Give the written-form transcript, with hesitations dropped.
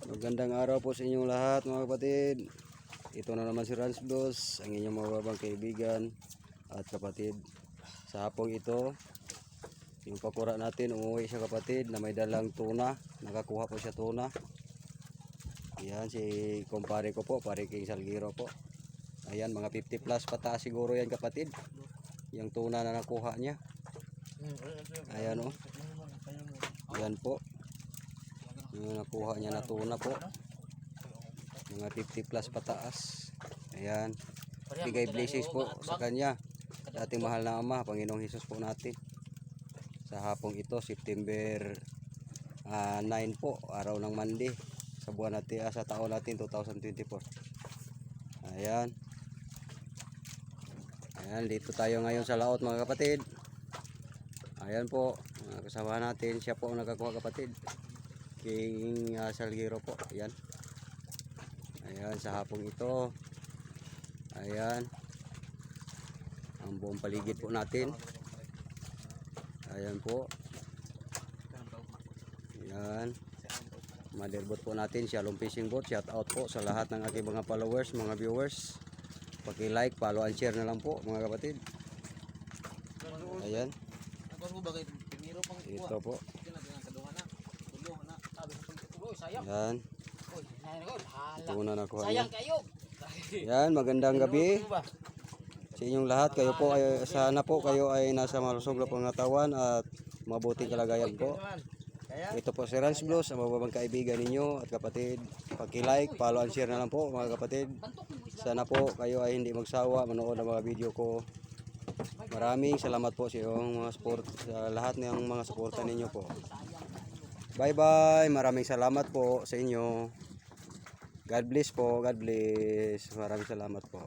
Magandang araw po sa inyong lahat mga kapatid. Ito na naman si Rans Blues, ang inyong mababang kaibigan at kapatid. Sa hapong ito, yung pakura natin, umuwi siya kapatid na may dalang tuna. Nakakuha po siya tuna. Ayan si kumpare ko po, pare King Salguero po. Ayan mga 50 plus pataas siguro yan kapatid. Yung tuna na nakuha niya. Ayan o. Ayan po. Yung nakuha niya na tuna po. Mga 50 plus pataas. Ayan. Bigay blessings po sa kanya. Dating mahal na Ama, Panginoong Hesus po natin. Sa hapong ito, September 9 po, araw ng Monday. Sa buwan natin, sa taon natin 2024. Ayan. Ayan, dito tayo ngayon sa laot mga kapatid. Ayan po, kasama natin. Siya po ang nakakuha kapatid. King Salguero po. Ayan. Ayan sa hapong ito. Ayan. Ang buong paligid po natin. Ayan po. Ayan. Motherboard po natin. Shalom Fishing Boat. Shout out po sa lahat ng aking mga followers, mga viewers. Paki-like, follow and share na lang po mga kapatid. Ayan. Ito po. Yan. Ito na nakuha niya. Yan, magandang gabi sa inyong lahat. Kayo po ay sana po kayo ay nasa malusog na pangatawan at mabuting kalagayan po. Ito po si Rans Blues, ang mababang kaibigan ninyo at kapatid. Paki-like, follow and share na lang po mga kapatid. Sana po kayo ay hindi magsawa manood ng mga video ko. Maraming salamat po sa iyong mga support, sa lahat ng mga suporta ninyo po. Bye bye. Maraming salamat po sa inyo. God bless po. God bless. Maraming salamat po.